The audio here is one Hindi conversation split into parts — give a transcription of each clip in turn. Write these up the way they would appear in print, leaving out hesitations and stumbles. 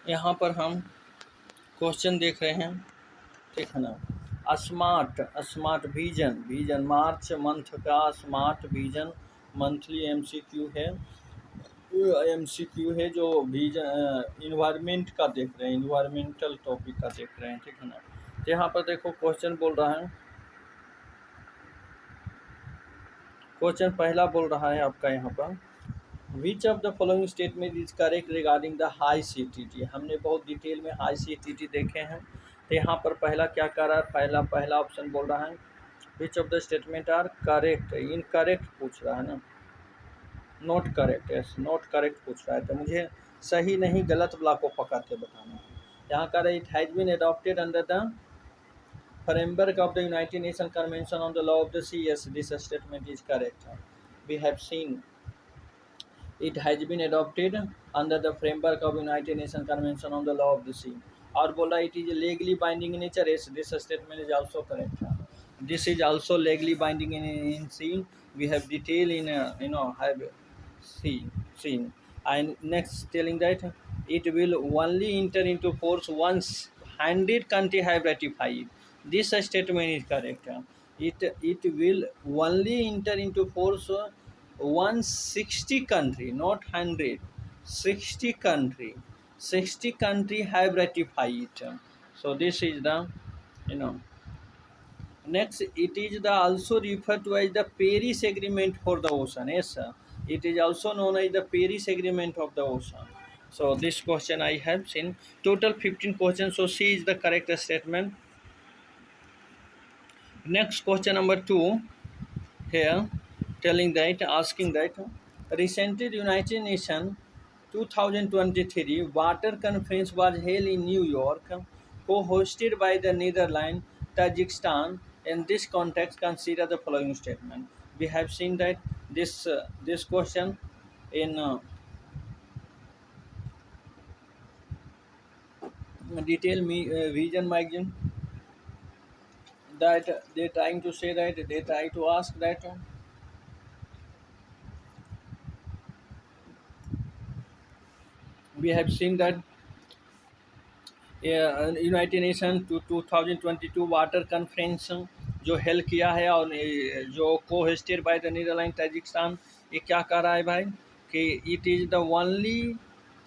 यहाँ पर हम क्वेश्चन देख रहे हैं, ठीक है ना। स्मार्ट विजन मार्च मंथ का स्मार्ट विजन मंथली एमसीक्यू है जो विजन इन्वायरमेंट का देख रहे हैं, इन्वायरमेंटल टॉपिक का देख रहे हैं, ठीक है ना। तो यहाँ पर देखो क्वेश्चन बोल रहा है, क्वेश्चन पहला बोल रहा है आपका यहाँ पर, विच of the following statement is correct regarding the high CTT. हमने बहुत डिटेल में हाई सीटीटी देखे हैं। तो यहाँ पर पहला क्या कर रहा है, पहला ऑप्शन बोल रहा है which of the statement are correct, incorrect पूछ रहा है ना, not correct, yes not correct पूछ रहा है। तो मुझे सही नहीं गलत वाला को पकड़ के बताना है। यहाँ का it has been adopted under the framework of the United Nation convention on the law of the sea, yes this statement is correct. We have seen it has been adopted under the framework of United Nations Convention on the Law of the Sea. और बोला it is legally binding in nature, yes this statement is also correct. This is also legally binding in sea. We have detail in have seen. And next telling that it will only enter into force once 100 countries have ratified. This statement is correct. It will only enter into force 160 country, not 100, 60 country have ratified it. So this is the, next it is the also referred to as the Paris Agreement for the ocean. Yes sir, it is also known as the Paris Agreement of the ocean. So this question I have seen, total 15 questions, so C is the correct statement. Next question number 2 here, telling that, asking that, recently United Nations 2023 Water Conference was held in New York, co-hosted by the Netherlands, Tajikistan. In this context, consider the following statement. We have seen that this question in detail Vision magazine, that they trying to say that they try to ask that we have seen that United Nation 2022 water conference जो हेल्ड किया है और जो को hosted by the Netherland Tajikistan, ये क्या कर रहा है भाई कि it is the only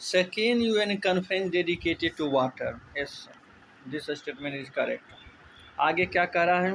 second UN conference dedicated to water, yes this statement is correct. आगे क्या कर रहा है,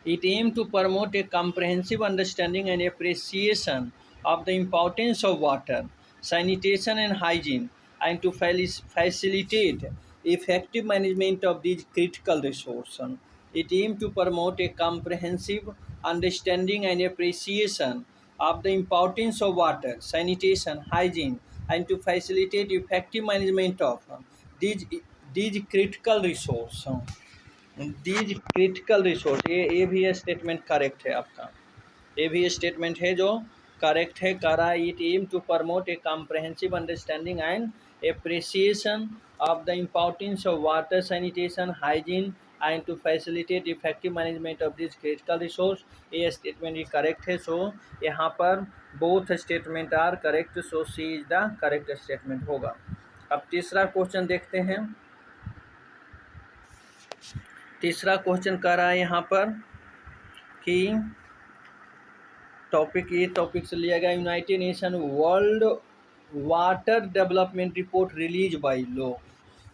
it aims to promote a comprehensive understanding and appreciation of the importance of water, sanitation and hygiene, and to facilitate effective management of these critical resources. It aims to promote a comprehensive understanding and appreciation of the importance of water, sanitation, hygiene, and to facilitate effective management of these these critical resources, these critical resource. ये भी स्टेटमेंट करेक्ट है आपका, ये भी स्टेटमेंट है जो करेक्ट है। करा it aim to promote a comprehensive understanding and appreciation of the importance of water, sanitation, hygiene and to facilitate effective management of this critical resource. ये स्टेटमेंट ही करेक्ट है। सो यहाँ पर both statement are correct, so C is the correct statement होगा। अब तीसरा क्वेश्चन देखते हैं। तीसरा क्वेश्चन कर रहा है यहाँ पर कि टॉपिक से लिया गया United nation world water development report release by law.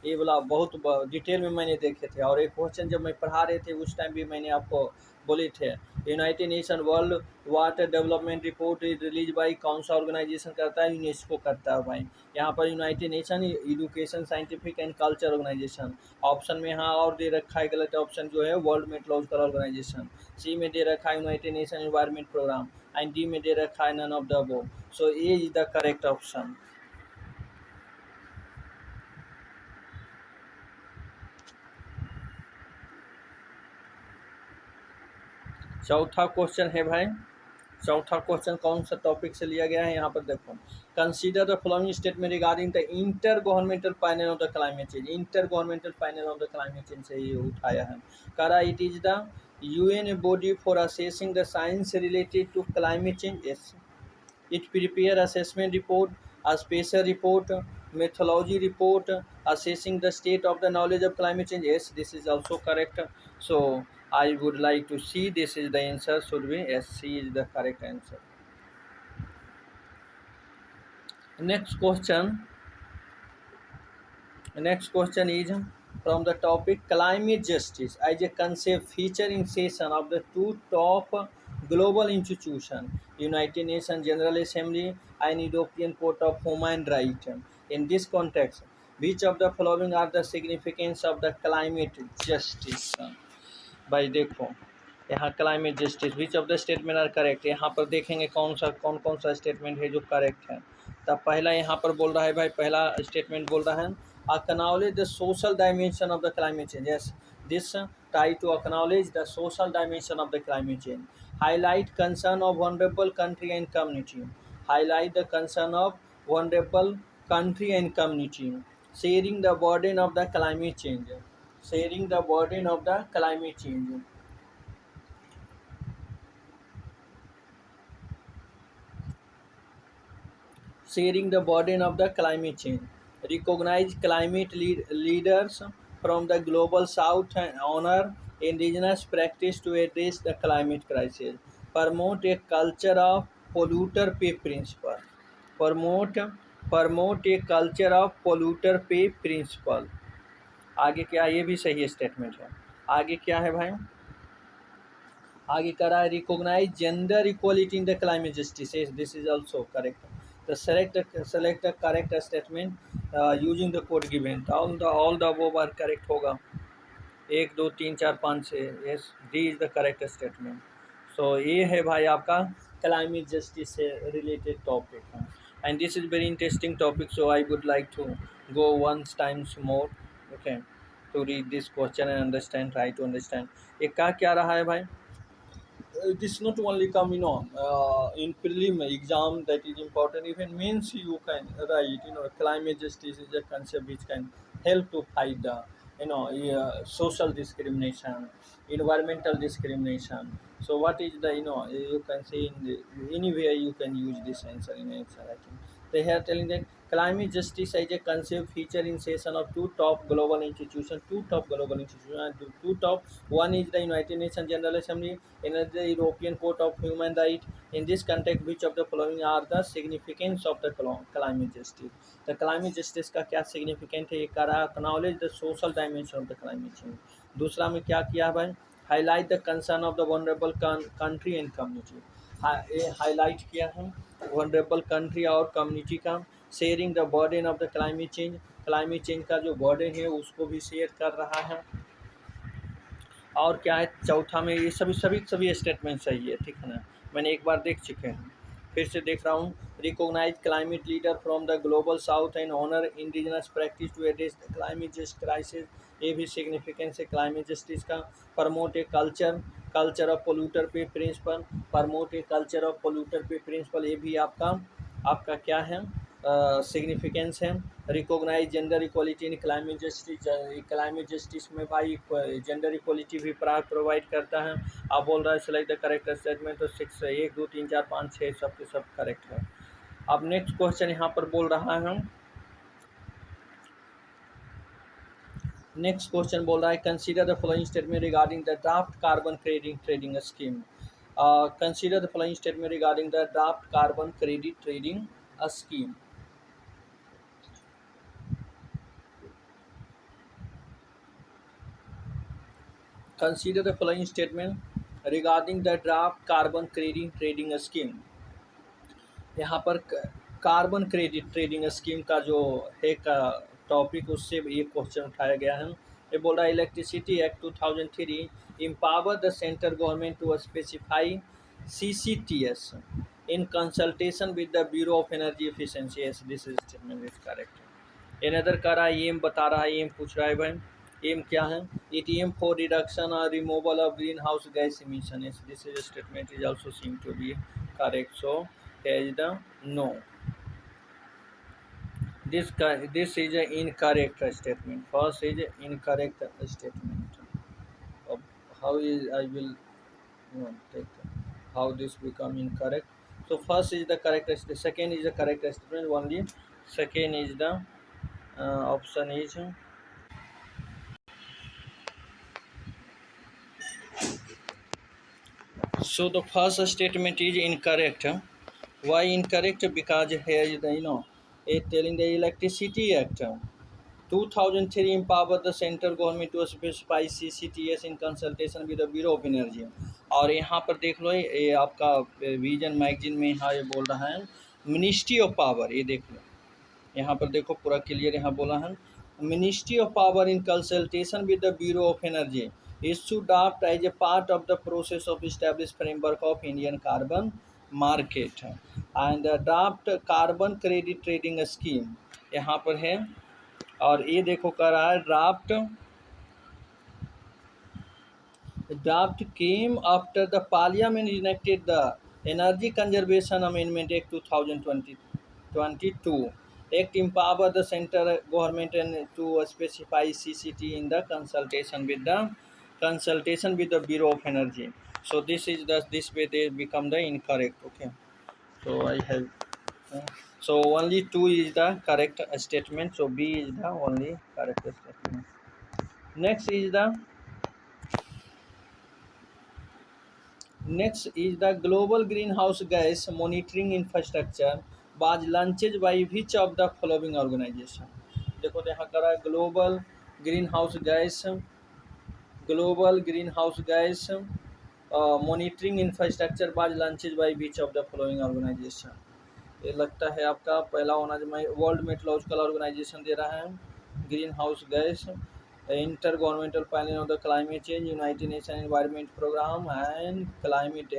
ये वाला बहुत डिटेल में मैंने देखे थे, और एक क्वेश्चन जब मैं पढ़ा रहे थे उस टाइम भी मैंने आपको बोले थे, United nation world water development report release by कौन सा ऑर्गेनाइजेशन करता है, यूनेस्को करता है भाई। यहाँ पर United Nation education, scientific and culture organization. Option में यहाँ और दे रखा है गलत ऑप्शन जो है वर्ल्ड मेट्रोलॉजिकल ऑर्गेनाइजेशन। सी में दे रखा है United Nation environment program, and D में दे रखा है none of the above. So A is the correct option. चौथा क्वेश्चन है भाई, चौथा क्वेश्चन कौन सा टॉपिक से लिया गया है, यहाँ पर देखो, consider the following statement regarding the intergovernmental panel of the climate change. Intergovernmental panel of the climate change से ये उठाया है। करा it is the UN body for assessing the science related to climate change. It prepare assessment report, a special report methodology report assessing the state of the knowledge of climate change. Yes, this is also correct. So I would like to see, this is the answer, should be yes, C is the correct answer. Next question. Next question is from the topic climate justice as a concept featuring session of the two top global institutions, United Nations General Assembly and European Court of Human Rights. In this context, which of the following are the significance of the climate justice? भाई देखो, यहाँ climate justice which of the statement are correct, यहाँ पर देखेंगे कौन कौन सा स्टेटमेंट है जो करेक्ट है। तब पहला यहाँ पर बोल रहा है भाई, पहला स्टेटमेंट बोल रहा है acknowledge the social dimension of the climate change. Yes, this try to acknowledge the social dimension of the climate change, highlight concern of vulnerable country and community, highlight the concern of vulnerable country and community, sharing the burden of the climate change, sharing the burden of the climate change, sharing the burden of the climate change, recognize climate leaders from the global south and honor indigenous practice to address the climate crisis, promote a culture of polluter pay principle, promote promote a culture of polluter pay principle। आगे क्या, ये भी सही स्टेटमेंट है। आगे क्या है भाई, आगे करा है recognise gender equality in the climate justice, this is also correct. The select the correct statement using the code given, all the above are correct होगा, एक दो तीन चार पाँच से, yes D is the correct statement. So ये है भाई आपका क्लाइमेट जस्टिस से related topic, and this is very interesting topic, so I would like to go once times more, okay, to read this question and understand, try to understand ये क्या रहा है भाई। This not only come in prelim exam that is important, even means you can write, climate justice is a concept which can help to fight the social discrimination, environmental discrimination. So what is the, you can say in the, anywhere you can use this answer in answer, I think they are telling that climate justice as a concept feature in session of two top global institutions, and two top, one is the United Nations General Assembly, another the European Court of Human Rights. In this context, which of the following are the significance of the climate justice? The climate justice का क्या significant है, ये करा acknowledge the social dimension of the climate change। दूसरा में क्या किया भाई, highlight the concern of the vulnerable country and community, ये हाईलाइट किया है वनरेबल कंट्री और कम्युनिटी का, sharing the burden of the climate change का जो बर्डन है उसको भी शेयर कर रहा है। और क्या है चौथा में, ये सभी स्टेटमेंट सही है, ठीक है ना, मैंने एक बार देख चुके हैं, फिर से देख रहा हूँ। Recognise climate leader from the global south and honour indigenous practice to address the climate just crisis, ये भी सिग्निफिकेंस है क्लाइमेट जस्टिस का। Promote a culture of polluter pay principle, promote a culture of polluter pay principle, ये भी आपका क्या है सिग्निफिकेंस है। Recognise gender equality in climate justice में भाई जेंडर इक्वालिटी भी प्रोवाइड करता है। आप बोल रहा है सेलेक्ट द करेक्ट स्टेटमेंट, तो 6 1 2 3 4 5 6 सब के सब करेक्ट है। अब नेक्स्ट क्वेश्चन यहाँ पर बोल रहा है, नेक्स्ट क्वेश्चन बोल रहा है consider the following statement regarding the draft carbon credit trading scheme, consider the following statement regarding the draft carbon credit trading scheme. Consider the following statement regarding the draft carbon credit trading scheme। यहाँ पर कार्बन क्रेडिट ट्रेडिंग स्कीम का जो है का टॉपिक, उससे ये क्वेश्चन उठाया गया है। ये बोल रहा है electricity act 2003 empower the central government to specify CCTS in consultation with the Bureau of Energy Efficiency। Yes, this is statement is correct। Another कर रहा है एम बता रहा है, एम पूछ रहा है भाई एम क्या है, इट एम फॉर रिडक्शन और removal of greenhouse gas emission, this is statement is also seem to be correct, so is the no, this is an incorrect statement, first is incorrect statement of how is I will take how this become incorrect। So first is the correct, the second is the correct statement only, second is the option is, so the first statement is incorrect. Why incorrect? Because here is the, it telling the Electricity Act 2003 empowered the central government to specify CCTS in consultation with the Bureau of Energy। और यहाँ पर देख लो, ये आपका विजन मैगजीन में यहाँ ये बोल रहा है मिनिस्ट्री ऑफ पावर। ये देख लो, यहाँ पर देखो पूरा क्लियर यहाँ बोला है, ministry of power in consultation with the bureau of energy issue draft as a part of the process of establish framework of Indian carbon market and draft carbon credit trading scheme यहाँ पर है। और ये देखो कर रहा है draft came after the parliament enacted the energy conservation amendment act 2022 act empower the central government and to specify CCT in the consultation with the Bureau of Energy। So this way they become the incorrect, okay। So I have so only 2 is the correct statement, so B is the only correct statement। Next is the global greenhouse gas monitoring infrastructure was launched by which of the following organization। देखो तो यहाँ करा global greenhouse gas monitoring infrastructure was launched by which of the following organization। ये लगता है आपका पहला होना चाहिए, वर्ल्ड मेट्रोलॉजिकल ऑर्गेनाइजेशन दे रहा है, greenhouse gas, intergovernmental panel of the climate change, United nation environment program and climate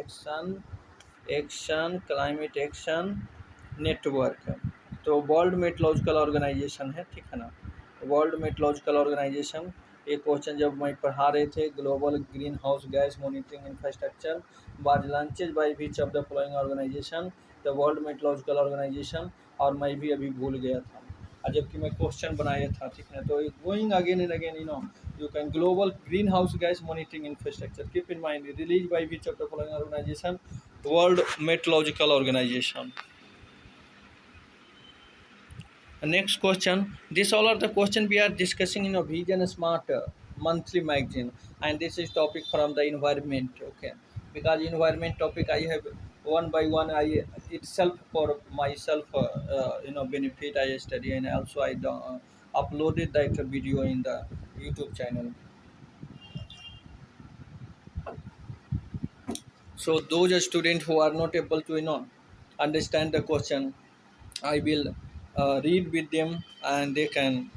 action network. तो वर्ल्ड मेट्रोलॉजिकल ऑर्गेनाइजेशन है, ठीक है ना, वर्ल्ड मेट्रोलॉजिकल ऑर्गेनाइजेशन। एक क्वेश्चन जब मैं पढ़ा रहे थे, global greenhouse gas monitoring infrastructure was launched by which of the following organization, the world meteorological organization. और मैं भी अभी भूल गया था, जबकि मैं क्वेश्चन बनाया था, ठीक है। तो going again and again, you can global greenhouse gas monitoring infrastructure, keep in mind released by which of the following organization, world meteorological organization। Next question, this all are the question we are discussing in a Vision Smart monthly magazine, and this is topic from the environment, okay। Because environment topic I have one by one, I itself for myself benefit I study, and also I uploaded that video in the YouTube channel। So those students who are not able to understand the question, I will read with them, and they can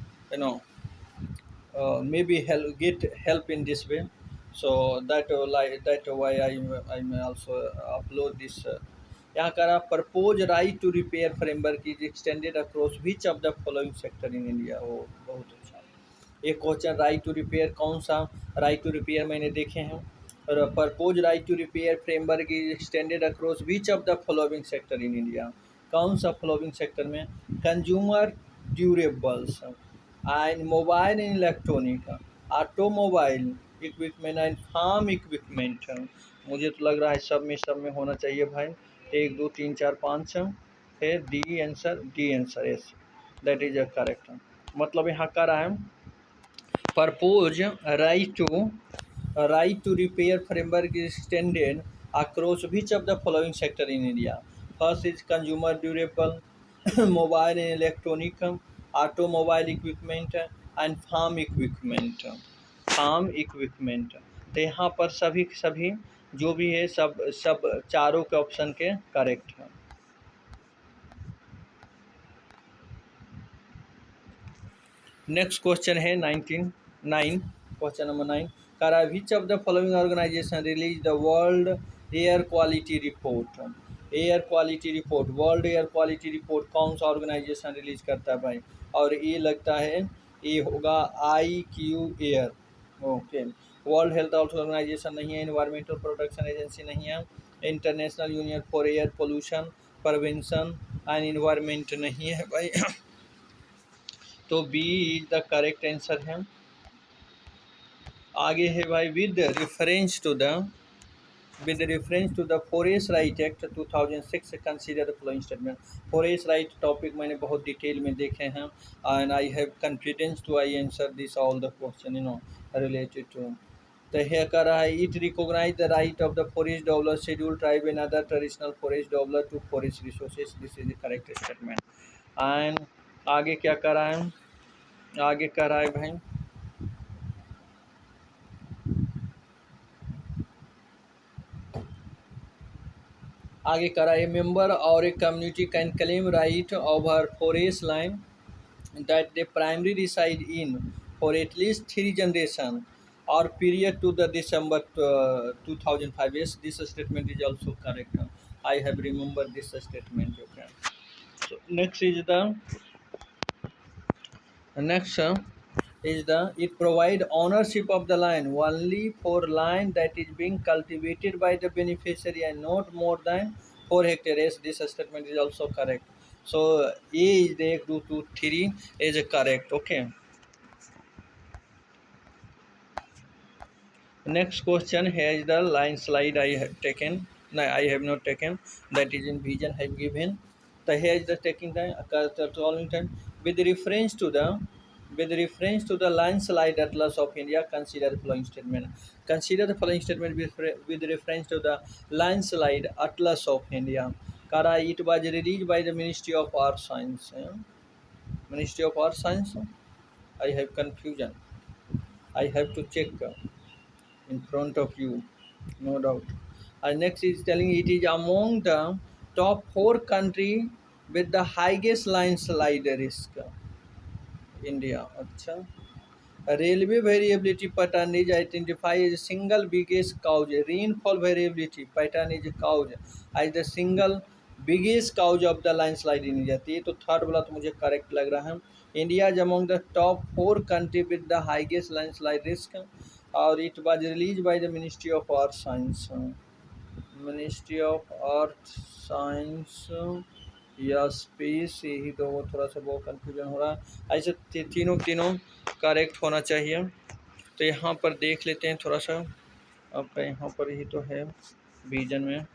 maybe get help in this way। So that why I may also upload this। यहाँ करा propose right to repair framework is extended across which of the following sector in India. वो बहुत अच्छा। एक क्वेश्चन, राइट टू रिपेयर, कौन सा राइट टू रिपेयर मैंने देखे हैं। और propose right to repair framework is extended across which of the following sector in India. कौन सा फॉलोइंग सेक्टर में, consumer durables and mobile and electronic, automobile equipment and farm equipment. मुझे तो लग रहा है सब में होना चाहिए भाई। 1 2 3 4 5 है D answer yes, that is a correct. मतलब यहाँ का रहा है propose right to repair framework is extended across which of the following sector in India. First is consumer durable, mobile and electronic, automobile equipment and farm equipment. तो यहाँ पर सभी जो भी है सब चारों के ऑप्शन के करेक्ट है। नेक्स्ट क्वेश्चन है 9 क्वेश्चन नंबर 9 करा which of the following organization release the world air quality report. World air quality report कौन सा ऑर्गेनाइजेशन रिलीज करता है भाई। और ये लगता है ये होगा IQ air, okay. World health organization नहीं है, एनवायरमेंटल प्रोटेक्शन एजेंसी नहीं है, international union for air pollution prevention and environment नहीं है भाई। तो B is the correct answer है। आगे है भाई, with reference to the with reference to the Forest Right Act 2006, consider the following statement. Forest right topic मैंने बहुत डिटेल में देखे हैं, and I have confidence to I answer this all the question related to. तो here कर रहा है, it recognize the right of the forest dweller, scheduled tribe and other traditional forest dweller to forest resources. This is the correct statement. And आगे क्या कर रहा है, आगे कर रहा है भाई, आगे करा, ए मेंबर और a community can claim right over forest land that they primarily reside in for at least 3 generations or period to the December 2005. Yes, this statement is also correct. I have remembered this statement. Okay. So next is the it provide ownership of the land only for land that is being cultivated by the beneficiary and not more than 4 hectares. This statement is also correct. So A is the 2 to 3 is correct. Okay. Next question, here is the line slide I have taken. No, I have not taken. That is in vision have given. So here is the taking the following time with reference to the landslide atlas of India. Consider the following statement. Consider the following statement with reference to the landslide atlas of India. Kara, it was released by the Ministry of Earth Science. Ministry of Earth Science. I have confusion. I have to check in front of you, no doubt. And next is telling it is among the top 4 country with the highest landslide risk. India. Acha. Railway variability pattern is identified as the single biggest cause. Rainfall variability pattern is caused as the single biggest cause of the landslide in India. ये तो थर्ड वाला तो मुझे करेक्ट लग रहा है. India is among the top 4 country with the highest landslide risk, और it was released by the Ministry of Earth Science. Ministry of earth science या स्पेस, यही तो वो थोड़ा सा वो कन्फ्यूजन हो रहा है. ऐसे तीनों तीनों करेक्ट होना चाहिए. तो यहाँ पर देख लेते हैं थोड़ा सा, आपका यहाँ पर ही तो है विजन में,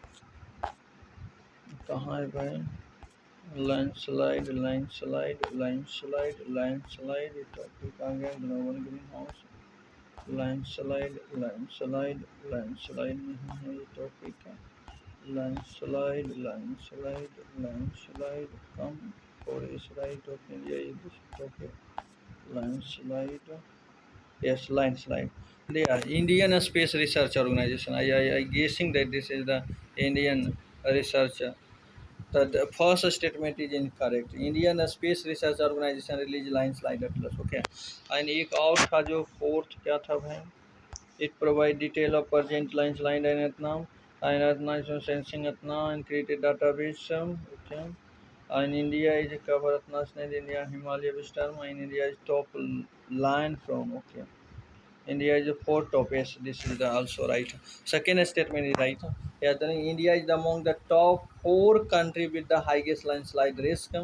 कहाँ है भाई, landslide landslide landslide landslide, topic आ गया global greenhouse. Landslide landslide landslide नहीं है ये टॉपिक है. Landslide, landslide, landslide, come forest right of India is this topic. Landslide, yes, landslide. They are Indian Space Research Organization. I guessing that this is the Indian research. The first statement is incorrect. Indian Space Research Organization release landslide atlas. Okay. And एक और था जो फोर्थ क्या था भाई, it provide detail of present landslide and Vietnam. And Atna sensing Atna and created database. Okay. And India is a cover Atna India Himalaya Wisdom, and India is top land from. Okay. India is a fourth top. Yes, this is the also right. Second statement is right. Yeah, then India is among the top 4 country with the highest landslide risk,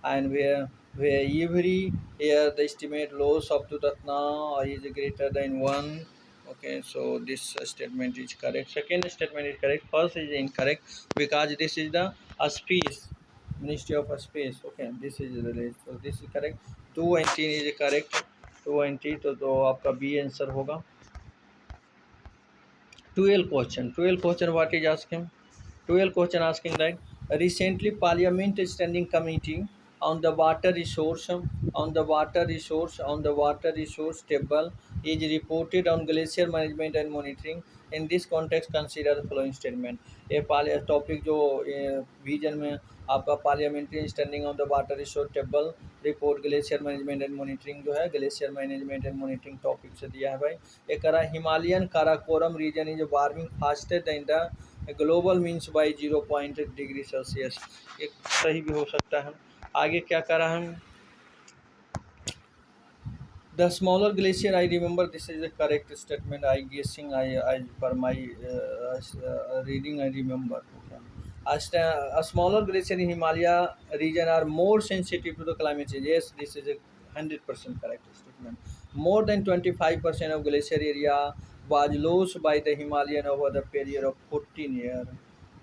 and where every year the estimate loss up to Tatna is greater than 1. Okay, so this statement is correct. Second statement is correct. First is incorrect because this is the space, Ministry of Space. Okay, this is related. So this is correct. 2 and 3 is correct. 2 and 3 तो आपका बी आंसर होगा. 12 question what is asking. 12 question asking that recently Parliament Standing Committee on the water resource table is reported on glacier management and monitoring. In this context, consider the following statement. ये टॉपिक जो विजन में आपका parliamentary standing on the water resource table report glacier management and monitoring जो है glacier management and monitoring topic से दिया है भाई. एक करा Himalayan Karakoram region is warming faster than the global means by 0.8 degree Celsius. एक सही भी हो सकता है. आगे क्या करा है, the smaller glacier, I remember this is a correct statement. I guessing I for my reading I remember. Okay. A smaller glacier in Himalaya region are more sensitive to the climate change. Yes, this is a 100% correct statement. More than 25% of glacier area was lost by the Himalayan over the period of 14 years.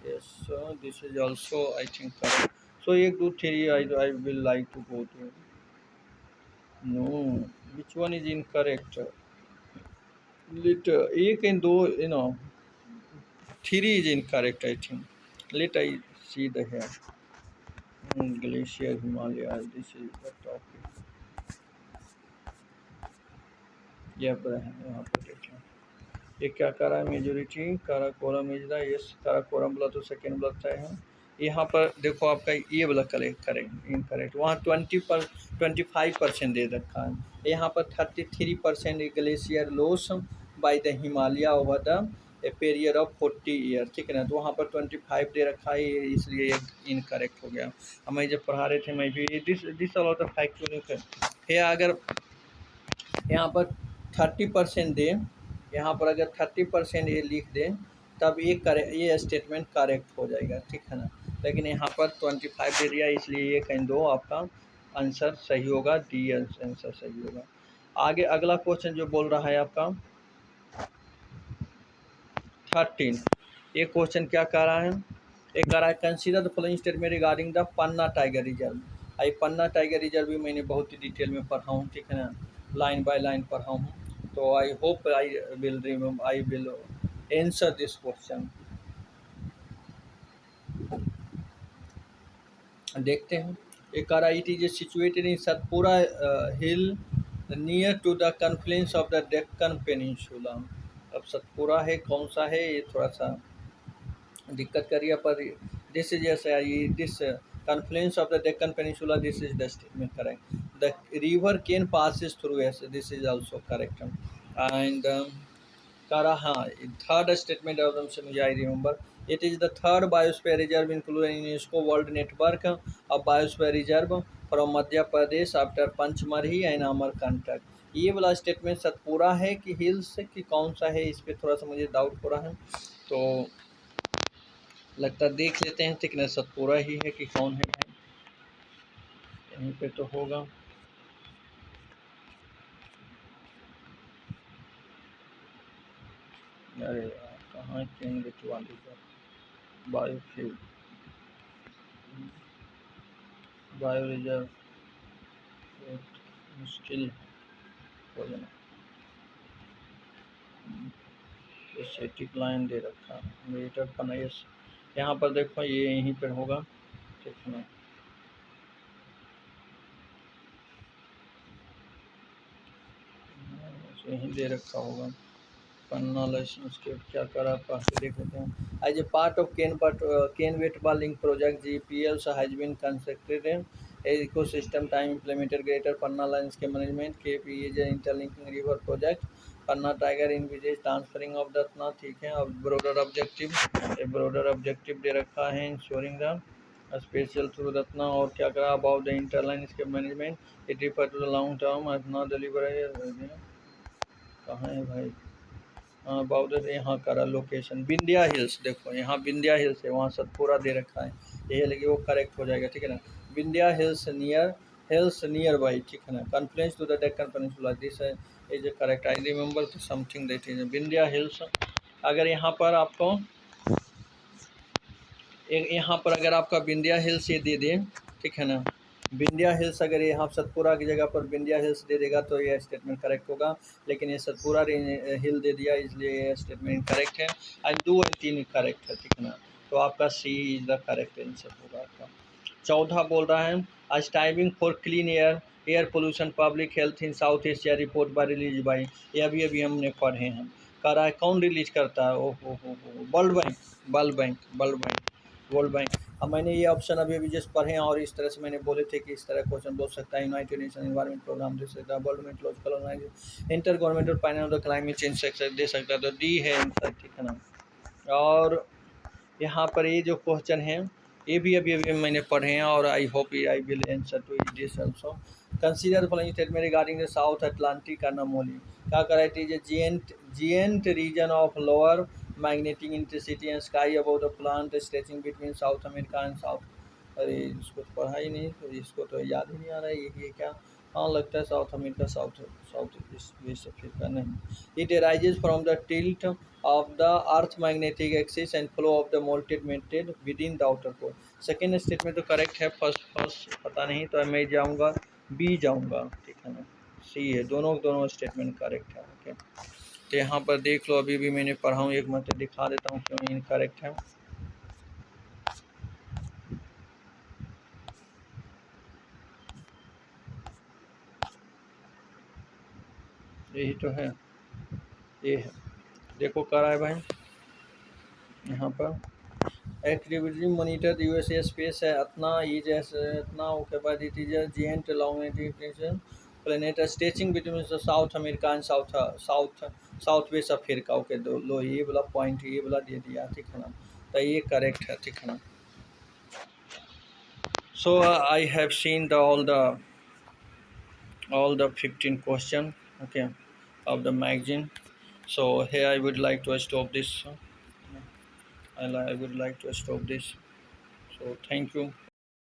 Yes, so this is also I think correct. So 1, 2, 3 I will like to go to. No, which one is incorrect? Let 1 and 2, three is incorrect I think. Let I see the here. Glacier Himalaya. This is the topic. ये पर है यहाँ पर देखें ये क्या कर रहा है मेजोरिटी काराकोरम इज रहा है यस काराकोरम बोला तो सेकेंड बोलता है यहाँ पर देखो आपका ये वाला करेक्ट करेक्ट इनकरेक्ट वहाँ 25% दे रखा है यहाँ पर 33% glacier loss by the Himalaya over the a period of 40 year ठीक है ना तो वहाँ पर 25 दे रखा है इसलिए ये इनकरेक्ट हो गया हमें जब पढ़ा रहे थे मैं भी दिस ऑल द फैक्ट है अगर यहाँ पर 30% दें यहाँ पर अगर 30% ये लिख दें तब ये स्टेटमेंट करेक्ट हो जाएगा ठीक है ना लेकिन यहाँ पर 25 दे दिया इसलिए ये कहीं दो आपका आंसर सही होगा डी आंसर सही होगा आगे अगला क्वेश्चन जो बोल रहा है आपका 13 ये क्वेश्चन क्या कह रहा है एक कह रहा है consider the following statement regarding the Panna tiger reserve I Panna tiger reserve भी मैंने बहुत ही डिटेल में पढ़ा हूँ ठीक है ना लाइन बाय लाइन पढ़ा हूँ तो I hope I will answer this question देखते हैं एक कह रहा है it is situated in Satpura hill near to the confluence of the Deccan peninsula अब सतपुरा है कौन सा है ये थोड़ा सा दिक्कत करिए पर दिस इज जैसे this confluence of the Deccan Peninsula this is the statement correct the river Ken passes through yes this is also correct and Karaha third statement of them I remember it is the third biosphere reserve included in UNESCO World Network of Biosphere Reserve from Madhya Pradesh after Panchmarhi and Amarkantak ये वाला स्टेटमेंट सतपुरा है कि हिल्स कि कौन सा है इस पर थोड़ा सा मुझे डाउट हो रहा है तो लगता देख लेते हैं ठीक ना सतपुरा ही है कि कौन है भाई यहीं पे तो होगा अरे कहाँ चेंज वाली बायोफ्यूल बायो रिजर्व मुश्किल हो जाना एस्थेटिक लाइन दे रखा मीटर पनाइस यहाँ पर देखो ये यहीं पर होगा ठीक है ना यहीं दे रखा होगा पन्ना लाइसेंस के क्या करा पहले देख लेते हैं as a part of Ken वेट बालिंग project GPL has been constructed ecosystem time implemented greater Panna lines के management KP is an interlinking river project Panna tiger envisage transferring of Datna ठीक है अब broader objective दे रखा है ensuring the स्पेशल थ्रू रत्ना और क्या करा अबाउट द इंटरलाइन इसके management it refer to the long term रत्ना डिलीवर कहाँ है भाई अबाउट यहाँ करा लोकेशन विंध्या हिल्स देखो यहाँ विंध्या हिल्स है वहाँ सतपुरा दे रखा है ये लगे वो करेक्ट हो जाएगा ठीक है ना विंध्या हिल्स नियर बाई ठीक है ना confluence to the Deccan peninsula this है is correct I remember to something that is Vindhya hills अगर यहाँ पर आपको यहाँ पर अगर आपका विंध्या हिल्स ये दे दें ठीक है ना विंध्या हिल्स अगर यहाँ सतपुरा की जगह पर विंध्या हिल्स दे देगा तो ये स्टेटमेंट करेक्ट होगा लेकिन ये सतपुरा हिल दे दिया इसलिए ये स्टेटमेंट करेक्ट है एंड 2 और 3 करेक्ट है ठीक है ना तो आपका सी इज द करेक्ट आंसर होगा आपका 14 बोल रहा है striving for clean air pollution public health in south Asia report by release by ये अभी हमने पढ़े हैं कह रहा है कौन रिलीज करता है ओहो वर्ल्ड बैंक वर्ल्ड बैंक अब मैंने ये ऑप्शन अभी जस्ट पढ़े हैं और इस तरह से मैंने बोले थे कि इस तरह क्वेश्चन बोल सकता है यूनाइटेड नेशन एनवायरनमेंट प्रोग्राम दे सकता है world meteorological organisation intergovernmental panel of the climate change दे सकता है तो डी है आंसर ठीक है ना और यहाँ पर ये जो क्वेश्चन है ये भी अभी मैंने पढ़े हैं और I hope I will answer to this also consider following statement regarding the South Atlantic anomaly क्या कर रहे थे giant region of lower magnetic intensity and sky above the plant stretching between South America and South अरे इसको तो पढ़ा ही नहीं तो इसको तो याद ही नहीं आ रहा है ये क्या हाँ लगता है south America, south south west Africa नहीं। It arises from the tilt of the earth magnetic axis and flow of the molten metal within the outer core. Second statement तो करेक्ट है, फर्स्ट फर्स्ट पता नहीं, तो मैं जाऊँगा बी जाऊँगा, ठीक है ना। सी है, दोनों दोनों स्टेटमेंट करेक्ट है। ओके, तो यहाँ पर देख लो, अभी भी मैंने पढ़ा हूँ, एक मिनट दिखा देता हूँ क्यों इनकरेक्ट है। यही तो है, ये है, देखो कर रहा है भाई यहाँ पर। एक्टिविटी मॉनिटर यूएसए स्पेस है इतना ये जैसे इतना, उसके बाद it is giant longitude planet stretching between south America and south south south west Africa. Okay, दो लो, ये वाला पॉइंट ये वाला दे दिया, ठीक है ना, तो ये करेक्ट है, ठीक है ना। So I have seen the all the 15 question, okay, of the magazine. So here I would like to stop this. I would like to stop this. So thank you.